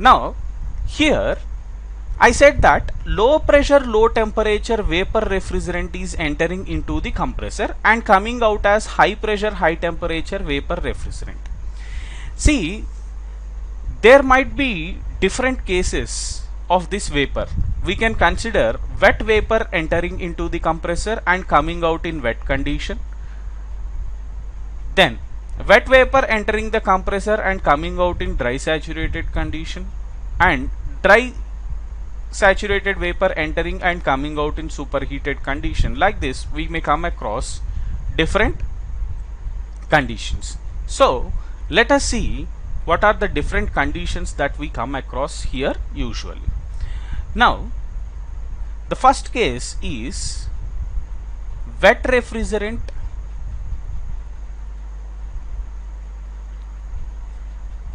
Now here I said that low pressure, low temperature vapor refrigerant is entering into the compressor and coming out as high pressure, high temperature vapor refrigerant. See, there might be different cases of this vapor. We can consider wet vapor entering into the compressor and coming out in wet condition. Then wet vapor entering the compressor and coming out in dry saturated condition, and dry saturated vapor entering and coming out in superheated condition. Like this we may come across different conditions. So let us see what are the different conditions that we come across here usually. Now the first case is wet refrigerant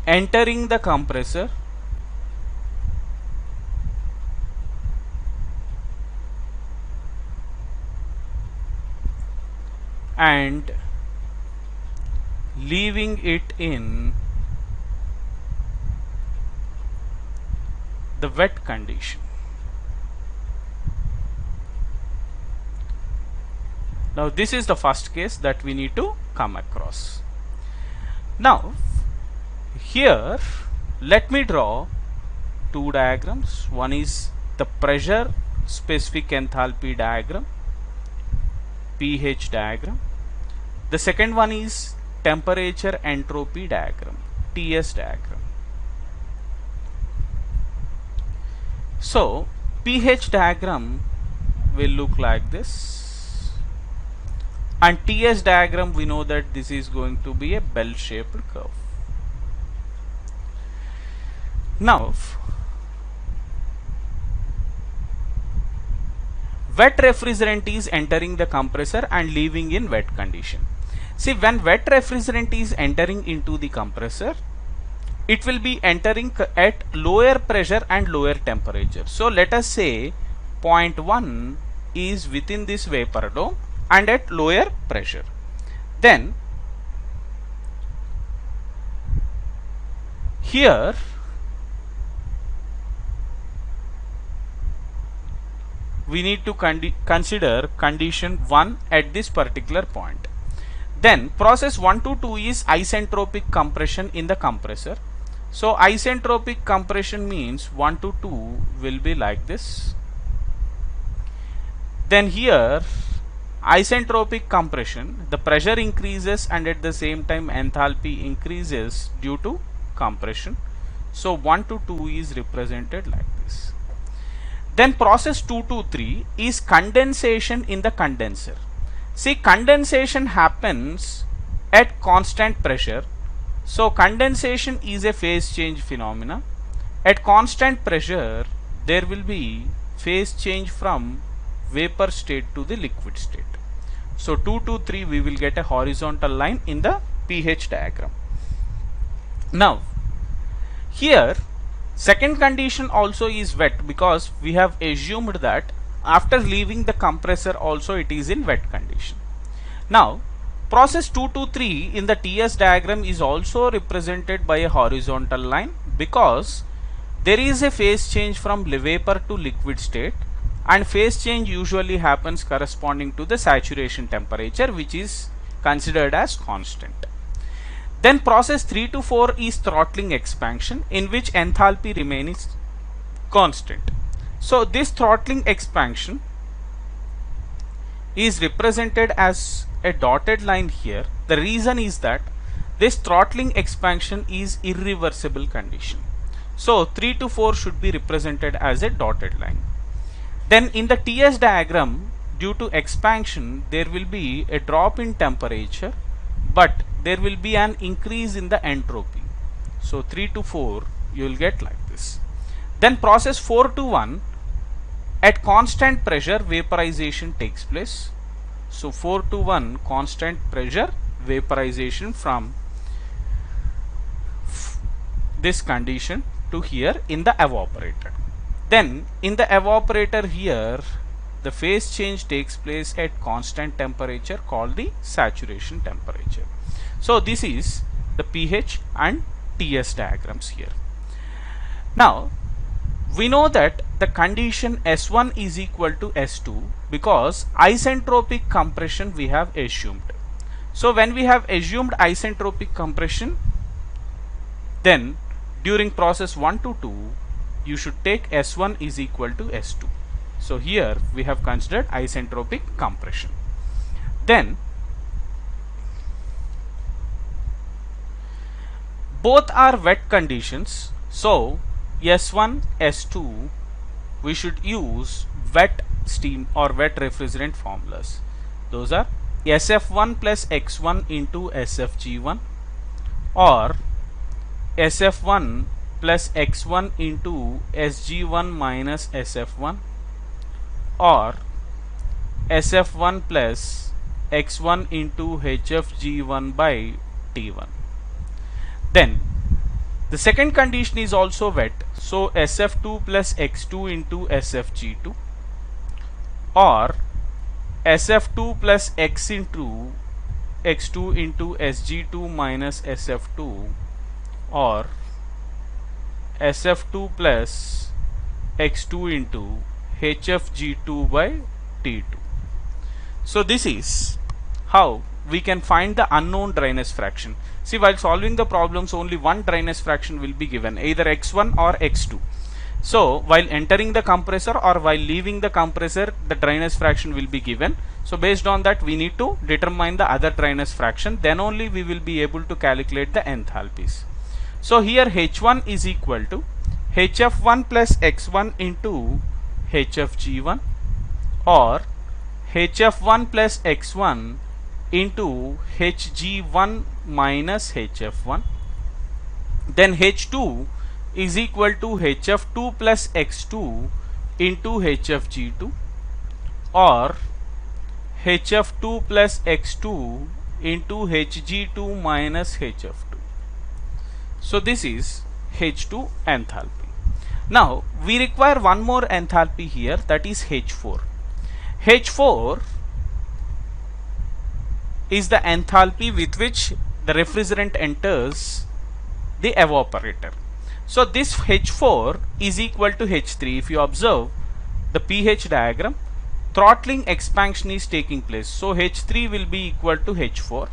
entering the compressor and leaving it in the wet condition. Now this is the first case that we need to come across. Now here let me draw two diagrams. One is the pressure specific enthalpy diagram, pH diagram. The second one is temperature entropy diagram, TS diagram. So pH diagram will look like this, and TS diagram we know that this is going to be a bell shaped curve. Now wet refrigerant is entering the compressor and leaving in wet condition. See, when wet refrigerant is entering into the compressor, it will be entering at lower pressure and lower temperature. So let us say point 1 is within this vapor dome and at lower pressure. Then here we need to consider condition 1 at this particular point. Then process 1 to 2 is isentropic compression in the compressor. So isentropic compression means 1 to 2 will be like this. Then here isentropic compression, the pressure increases and at the same time enthalpy increases due to compression. So 1 to 2 is represented like this. Then process 2 to 3 is condensation in the condenser. See, condensation happens at constant pressure. So condensation is a phase change phenomena. At constant pressure there will be phase change from vapor state to the liquid state. So 2 to 3 we will get a horizontal line in the pH diagram. Now here second condition also is wet, because we have assumed that after leaving the compressor also it is in wet condition. Now process 2 to 3 in the TS diagram is also represented by a horizontal line, because there is a phase change from vapor to liquid state, and phase change usually happens corresponding to the saturation temperature, which is considered as constant. Then process 3 to 4 is throttling expansion, in which enthalpy remains constant. So this throttling expansion is represented as a dotted line here. The reason is that this throttling expansion is irreversible condition. So 3 to 4 should be represented as a dotted line. Then in the TS diagram, due to expansion there will be a drop in temperature, but there will be an increase in the entropy. So 3 to 4 you will get like this. Then process 4 to 1, at constant pressure vaporization takes place. So 4 to 1 constant pressure vaporization from this condition to here in the evaporator. Then in the evaporator here the phase change takes place at constant temperature called the saturation temperature. So this is the pH and TS diagrams here. Now we know that the condition S1 is equal to S2 because isentropic compression we have assumed. So when we have assumed isentropic compression, then during process 1 to 2 you should take S1 is equal to S2. So here we have considered isentropic compression. Then both are wet conditions, so S1, S2 we should use wet steam or wet refrigerant formulas. Those are SF1 plus X1 into SFG1 or SF1 plus X1 into SG1 minus SF1 or SF1 plus X1 into HFG1 by T1. Then the second condition is also wet, so SF2 plus X2 into SFG2 or SF2 plus X into X2 into SG2 minus SF2 or SF2 plus X2 into HFG2 by T2. So this is how we can find the unknown dryness fraction. See, while solving the problems, only one dryness fraction will be given, either X1 or X2. So while entering the compressor or while leaving the compressor, the dryness fraction will be given. So based on that, we need to determine the other dryness fraction, then only we will be able to calculate the enthalpies. So here H1 is equal to HF1 plus X1 into HFG1 or HF1 plus X1 into HG1 minus HF1. Then H2 is equal to HF2 plus X2 into HFG2 or HF2 plus X2 into HG2 minus HF2. So this is H2 enthalpy. Now we require one more enthalpy here, that is H4. H4 is the enthalpy with which the refrigerant enters the evaporator. So this H4 is equal to H3. If you observe the pH diagram, throttling expansion is taking place. So H3 will be equal to H4,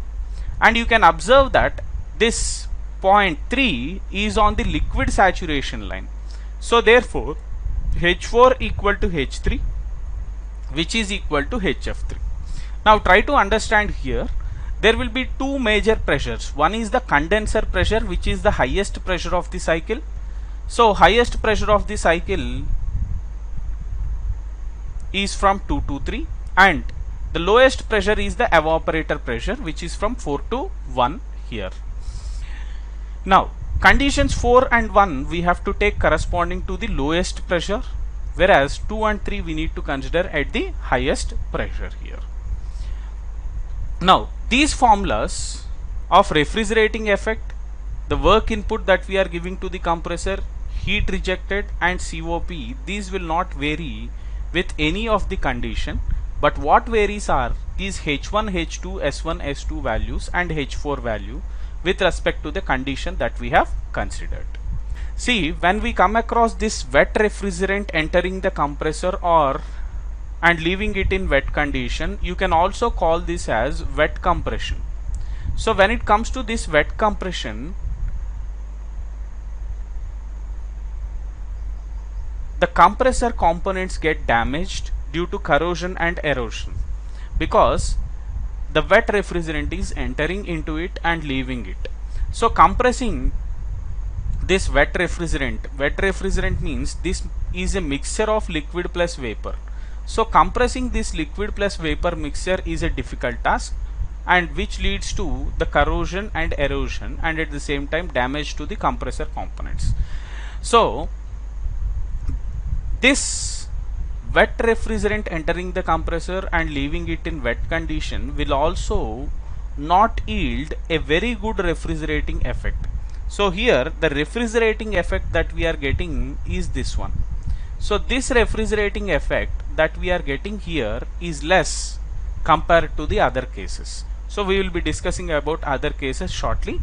and you can observe that this point 3 is on the liquid saturation line. So therefore H4 equal to H3, which is equal to HF3. Now try to understand here. There will be two major pressures. One is the condenser pressure, which is the highest pressure of the cycle. So highest pressure of the cycle is from 2 to 3, and the lowest pressure is the evaporator pressure, which is from 4 to 1 here. Now conditions 4 and 1 we have to take corresponding to the lowest pressure, whereas 2 and 3 we need to consider at the highest pressure here. Now these formulas of refrigerating effect, the work input that we are giving to the compressor, heat rejected and COP, these will not vary with any of the condition, but what varies are these H1, H2, S1, S2 values and H4 value with respect to the condition that we have considered. See, when we come across this wet refrigerant entering the compressor and leaving it in wet condition, you can also call this as wet compression. So when it comes to this wet compression, the compressor components get damaged due to corrosion and erosion because the wet refrigerant is entering into it and leaving it. So compressing this wet refrigerant means this is a mixture of liquid plus vapor. So compressing this liquid plus vapor mixture is a difficult task, and which leads to the corrosion and erosion and at the same time damage to the compressor components. So this wet refrigerant entering the compressor and leaving it in wet condition will also not yield a very good refrigerating effect. So here the refrigerating effect that we are getting is this one. So this refrigerating effect that we are getting here is less compared to the other cases. So we will be discussing about other cases shortly.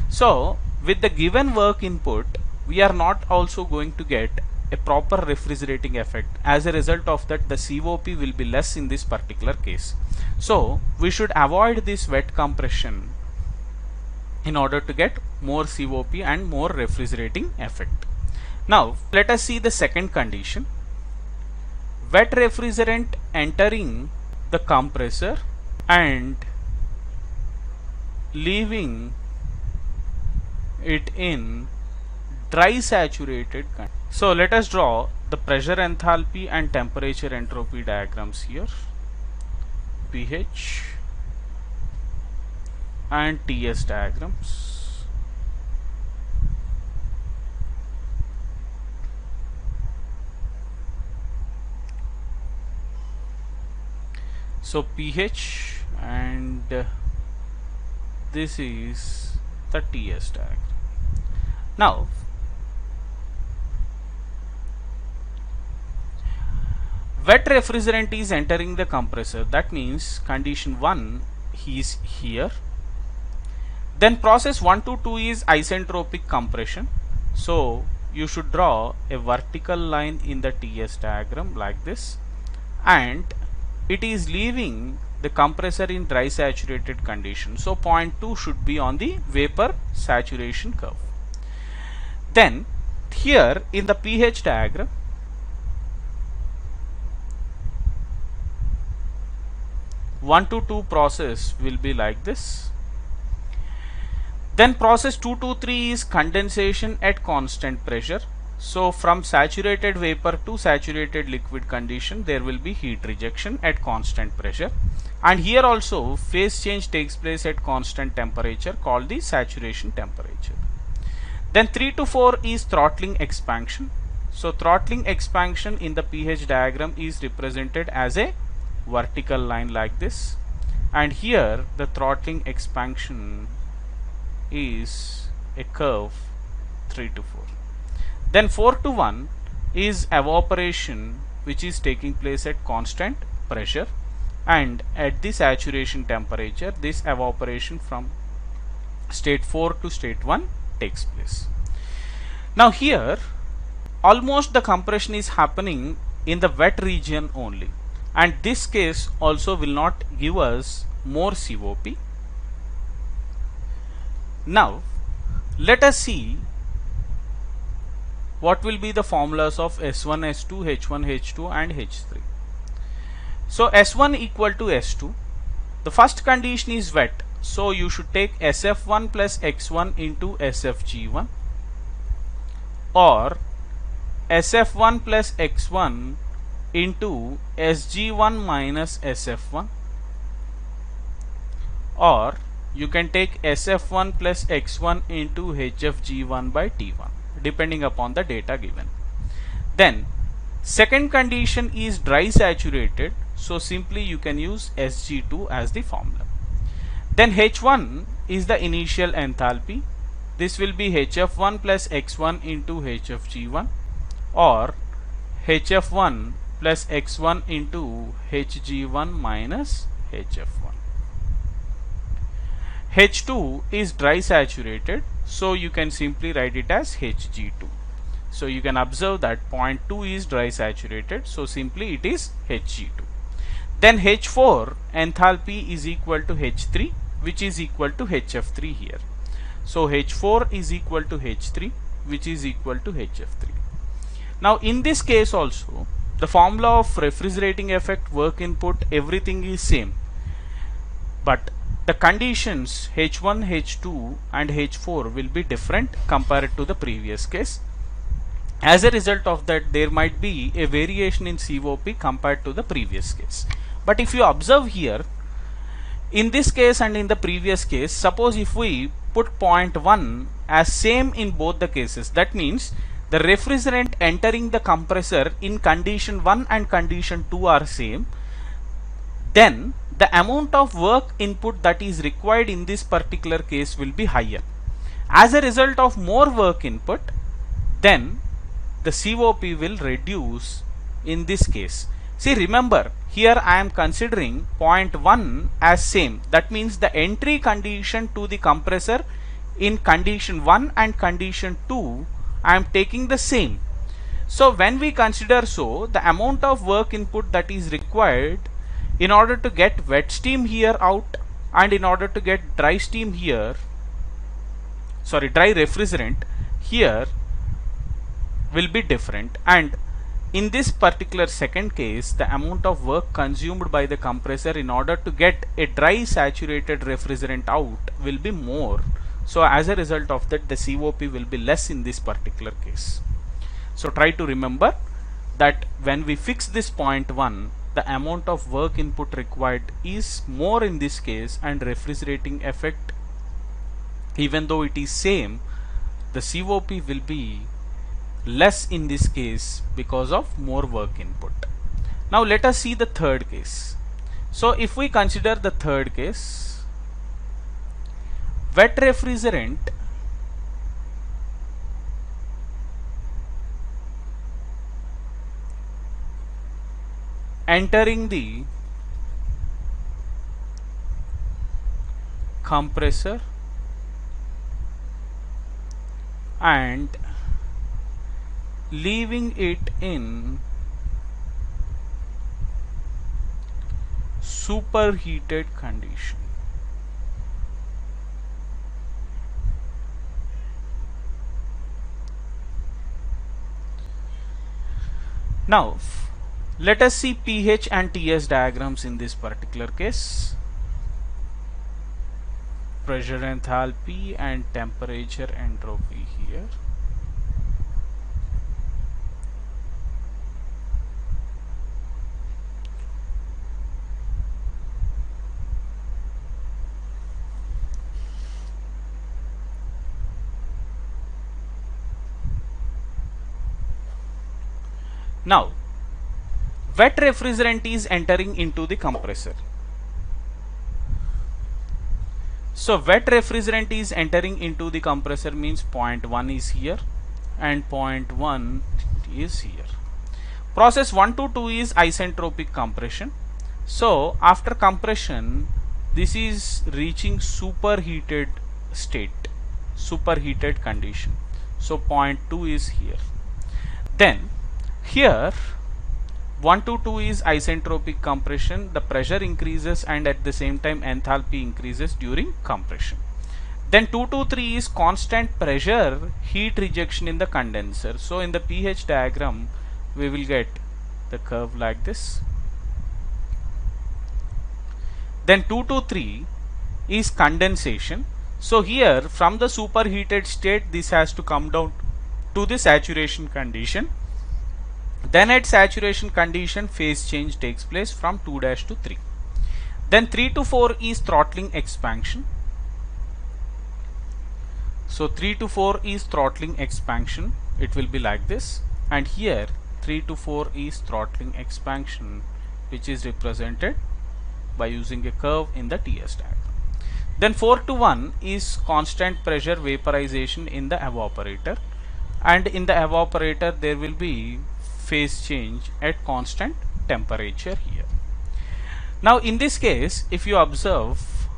So with the given work input, we are not also going to get a proper refrigerating effect. As a result of that, the COP will be less in this particular case. So we should avoid this wet compression in order to get more COP and more refrigerating effect. Now let us see the second condition. Wet refrigerant entering the compressor and leaving it in dry saturated condition. So let us draw the pressure enthalpy and temperature entropy diagrams here. pH and TS diagrams. So pH and this is the TS diagram. Now wet refrigerant is entering the compressor. That means condition 1 is here. Then process 1 to 2 is isentropic compression. So you should draw a vertical line in the TS diagram like this, and it is leaving the compressor in dry saturated condition. So point 2 should be on the vapor saturation curve. Then here in the pH diagram, one to 2 process will be like this. Then process 2 to 3 is condensation at constant pressure. So from saturated vapor to saturated liquid condition, there will be heat rejection at constant pressure. And here also phase change takes place at constant temperature, called the saturation temperature. Then 3 to 4 is throttling expansion. So throttling expansion in the pH diagram is represented as a vertical line like this, and here the throttling expansion is a curve 3 to 4. Then 4 to 1 is evaporation, which is taking place at constant pressure, and at the saturation temperature this evaporation from state 4 to state 1 takes place. Now here almost the compression is happening in the wet region only, and this case also will not give us more COP. Now let us see what will be the formulas of S1, S2, H1, H2 and H3. So S1 equal to S2. The first condition is wet, so you should take SF1 plus X1 into SFG1, or SF1 plus X1 into SG1 minus SF1, or you can take SF1 plus X1 into HFG1 by T1, depending upon the data given. Then second condition is dry saturated, so simply you can use SG2 as the formula. Then H1 is the initial enthalpy. This will be HF1 plus X1 into HFG1, or HF1 plus X1 into HG1 minus HF1. H2 is dry saturated, so you can simply write it as HG2. So you can observe that point 2 is dry saturated, so simply it is HG2. Then H4 enthalpy is equal to H3, which is equal to HF3 here. So H4 is equal to H3, which is equal to HF3. Now in this case also, the formula of refrigerating effect, work input, everything is same, but the conditions H1, H2 and H4 will be different compared to the previous case. As a result of that, there might be a variation in COP compared to the previous case. But if you observe here, in this case and in the previous case, suppose if we put point 1 as same in both the cases, that means the refrigerant entering the compressor in condition 1 and condition 2 are same, then the amount of work input that is required in this particular case will be higher. As a result of more work input, then the COP will reduce in this case. See, remember, here I am considering point 1 as same. That means the entry condition to the compressor in condition 1 and condition 2 I am taking the same. So when we consider the amount of work input that is required in order to get wet steam here out and in order to get dry steam here, dry refrigerant here will be different. And in this particular second case, the amount of work consumed by the compressor in order to get a dry saturated refrigerant out will be more. So as a result of that, the COP will be less in this particular case. So try to remember that when we fix this point 1, the amount of work input required is more in this case, and refrigerating effect, even though it is same, the COP will be less in this case because of more work input. Now let us see the third case. So if we consider the third case, wet refrigerant entering the compressor and leaving it in superheated condition. Now let us see pH and TS diagrams in this particular case. Pressure enthalpy and temperature entropy here. Now wet refrigerant is entering into the compressor. So wet refrigerant is entering into the compressor means point 1 is here and point 1 is here. Process 1 to 2 is isentropic compression. So after compression, this is reaching superheated state, superheated condition. So point 2 is here. Then here 1 to 2 is isentropic compression. The pressure increases and at the same time enthalpy increases during compression. Then 2 to 3 is constant pressure heat rejection in the condenser. So in the pH diagram we will get the curve like this. Then 2 to 3 is condensation. So here from the superheated state, this has to come down to the saturation condition. Then at saturation condition, phase change takes place from 2' to 3. Then 3 to 4 is throttling expansion. So 3 to 4 is throttling expansion. It will be like this. And here 3 to 4 is throttling expansion, which is represented by using a curve in the TS diagram. Then 4 to 1 is constant pressure vaporization in the evaporator. And in the evaporator there will be phase change at constant temperature here. Now in this case, if you observe,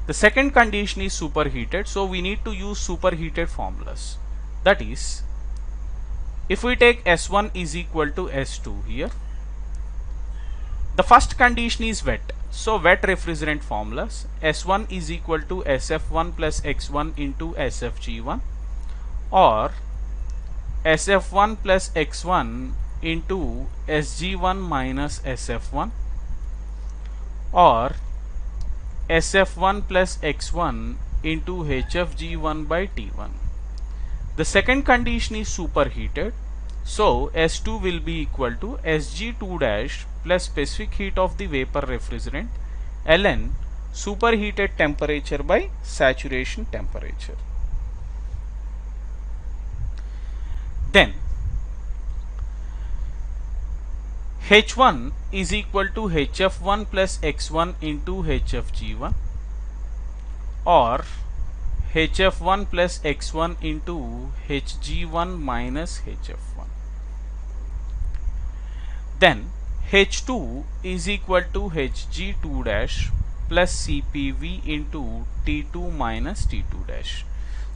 the second condition is superheated, so we need to use superheated formulas. That is, if we take S1 is equal to S2 here, the first condition is wet, so wet refrigerant formulas. S1 is equal to SF1 plus X1 into SFG1, or SF1 plus X1 into SG1 minus SF1, or SF1 plus X1 into HFG1 by T1. The second condition is superheated, so S2 will be equal to Sg2 dash plus specific heat of the vapor refrigerant ln superheated temperature by saturation temperature. Then H1 is equal to HF1 plus X1 into HFG1, or HF1 plus X1 into HG1 minus HF1. Then H2 is equal to Hg2 dash plus CPV into T2 minus T2 dash.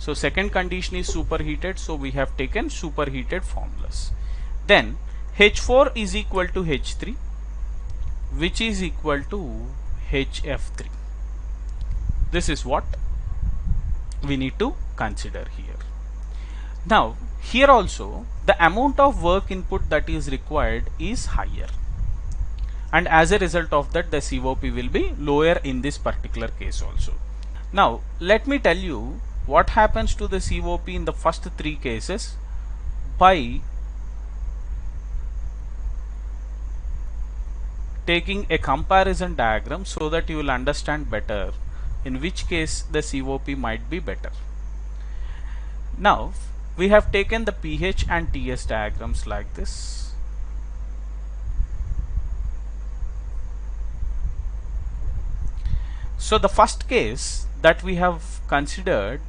So second condition is superheated, so we have taken superheated formulas. Then H4 is equal to H3, which is equal to HF3. This is what we need to consider here. Now here also the amount of work input that is required is higher, and as a result of that the COP will be lower in this particular case also. Now let me tell you what happens to the COP in the first three cases by taking a comparison diagram, so that you will understand better in which case the COP might be better. Now we have taken the pH and TS diagrams like this. So the first case that we have considered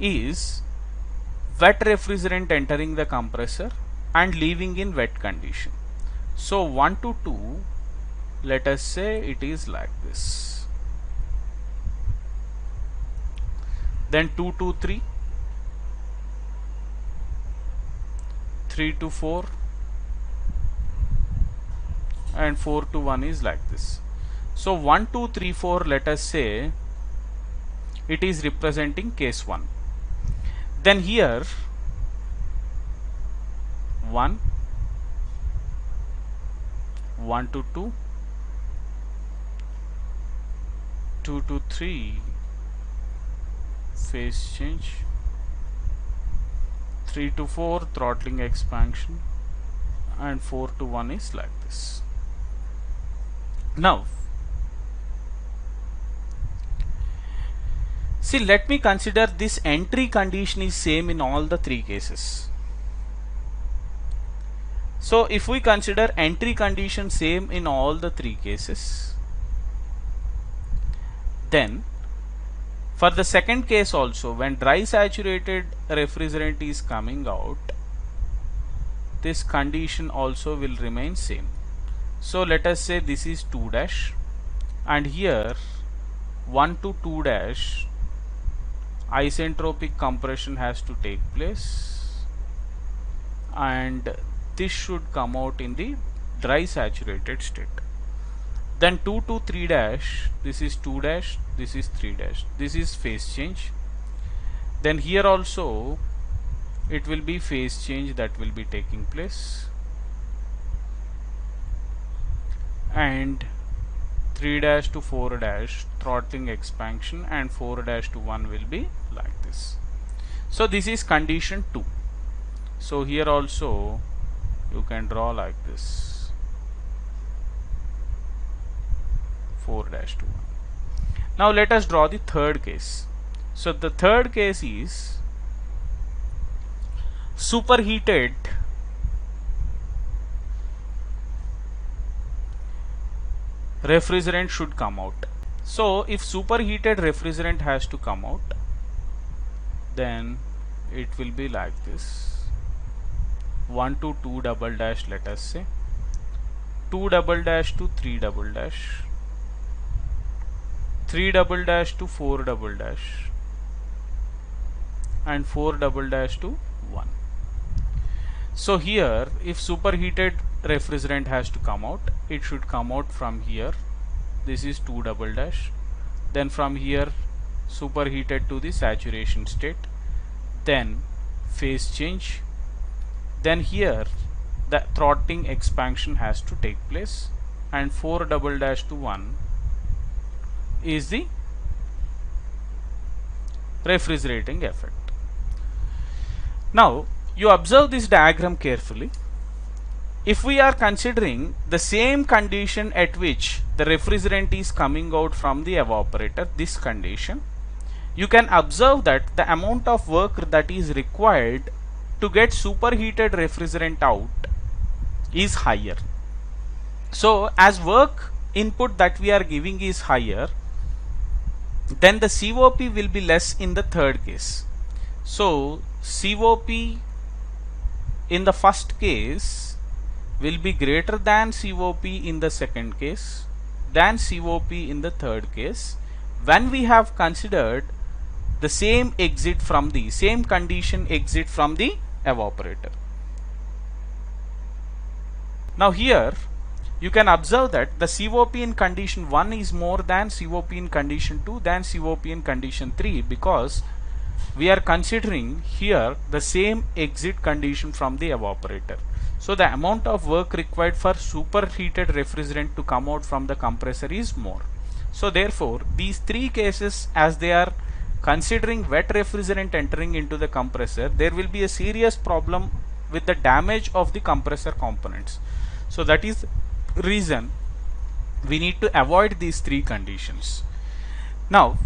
is wet refrigerant entering the compressor and leaving in wet condition. So 1 to 2, let us say it is like this. Then 2 to 3, 3 to 4, and 4 to 1 is like this. So 1, 2, 3, 4, let us say it is representing case 1. Then here 1, 1 to 2, 2 to 3, phase change, 3 to 4, throttling expansion, and 4 to 1 is like this. Now see, let me consider this entry condition is same in all the three cases. So if we consider entry condition same in all the three cases, then for the second case also, when dry saturated refrigerant is coming out, this condition also will remain same. So let us say this is 2 dash, and here 1 to 2 dash isentropic compression has to take place, and this should come out in the dry saturated state. Then 2 to 3 dash, this is 2 dash, this is 3 dash, this is phase change. Then here also it will be phase change that will be taking place, and 3 dash to 4 dash throttling expansion, and 4 dash to 1 will be like this. So this is condition 2. So here also you can draw like this, 4 dash to 1. Now let us draw the third case. So the third case is superheated refrigerant should come out. So if superheated refrigerant has to come out, then it will be like this, 1 to 2 double dash, let us say 2 double dash to 3 double dash, 3 double dash to 4 double dash, and 4 double dash to 1. So here if superheated refrigerant has to come out, it should come out from here, this is 2 double dash, then from here superheated to the saturation state, then phase change, then here the throttling expansion has to take place, and 4 double dash to 1 is the refrigerating effect. Now you observe this diagram carefully. If we are considering the same condition at which the refrigerant is coming out from the evaporator, this condition, you can observe that the amount of work that is required to get superheated refrigerant out is higher. So as work input that we are giving is higher, then the COP will be less in the third case. So COP in the first case will be greater than COP in the second case, than COP in the third case, when we have considered the same condition exit from the evaporator. Now here you can observe that the COP in condition 1 is more than COP in condition 2 than COP in condition 3, because we are considering here the same exit condition from the evaporator. So the amount of work required for superheated refrigerant to come out from the compressor is more. So therefore these three cases, as they are considering wet refrigerant entering into the compressor, there will be a serious problem with the damage of the compressor components. So that is reason we need to avoid these three conditions. Now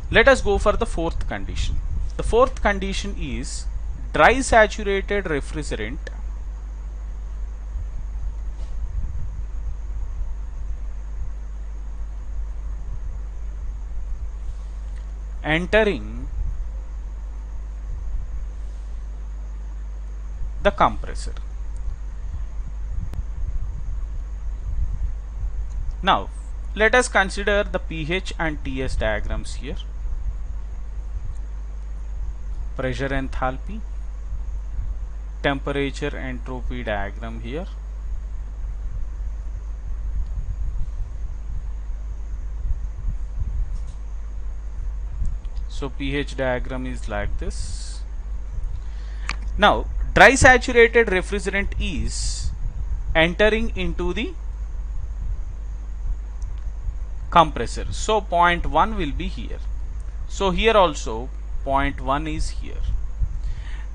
let us go for the fourth condition. The fourth condition is dry saturated refrigerant entering the compressor. Now let us consider the pH and TS diagrams here. Pressure enthalpy, temperature entropy diagram here. So pH diagram is like this. Now dry saturated refrigerant is entering into the compressor. So point 1 will be here. So here also point 1 is here.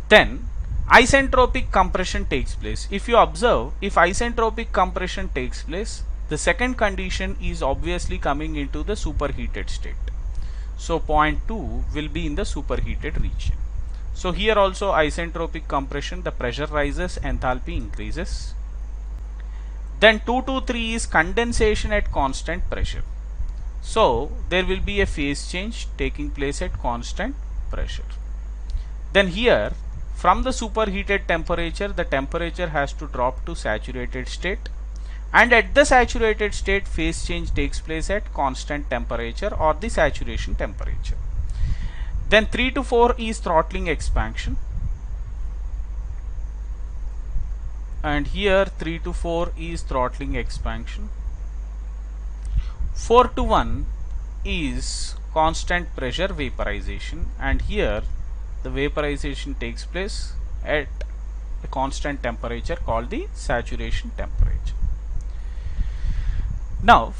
Then isentropic compression takes place. If you observe, if isentropic compression takes place, the second condition is obviously coming into the superheated state. So point 2 will be in the superheated region. So here also isentropic compression, the pressure rises, enthalpy increases. Then 2 to 3 is condensation at constant pressure. So there will be a phase change taking place at constant pressure. Then here from the superheated temperature, the temperature has to drop to saturated state, and at the saturated state phase change takes place at constant temperature or the saturation temperature. Then 3 to 4 is throttling expansion, and here 3 to 4 is throttling expansion. 4 to 1 is constant pressure vaporization, and here the vaporization takes place at a constant temperature called the saturation temperature. Now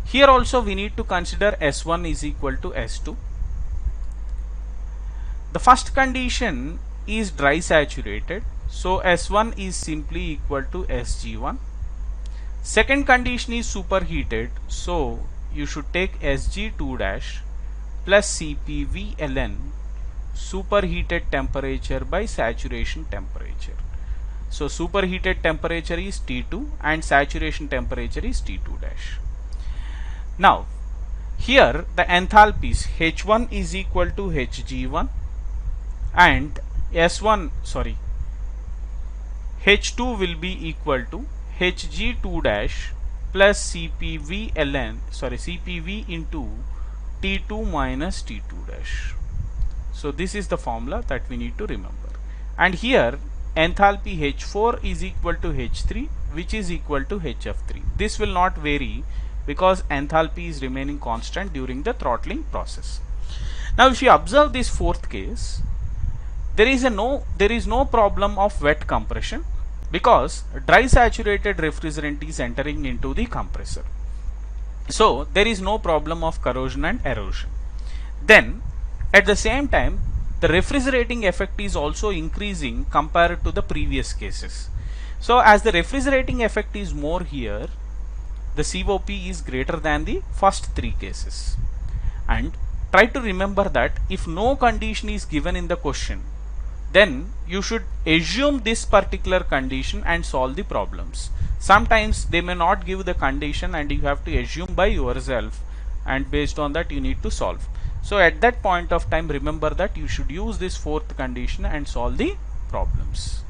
here also we need to consider S1 is equal to S2. The first condition is dry saturated, so S1 is simply equal to SG1. Second condition is superheated, so you should take SG2 dash plus CPV ln superheated temperature by saturation temperature. So superheated temperature is T2 and saturation temperature is T2 dash. Now here the enthalpies H1 is equal to Hg1 and H2 will be equal to Hg2 dash plus CPV into T2 minus T2 dash. So this is the formula that we need to remember. And here enthalpy H4 is equal to H3, which is equal to HF3. This will not vary because enthalpy is remaining constant during the throttling process. Now if you observe this fourth case, there is no problem of wet compression because dry saturated refrigerant is entering into the compressor. So there is no problem of corrosion and erosion. Then at the same time, the refrigerating effect is also increasing compared to the previous cases. So as the refrigerating effect is more here, the COP is greater than the first three cases. And try to remember that if no condition is given in the question, then you should assume this particular condition and solve the problems. Sometimes they may not give the condition and you have to assume by yourself, and based on that you need to solve. So at that point of time, remember that you should use this fourth condition and solve the problems.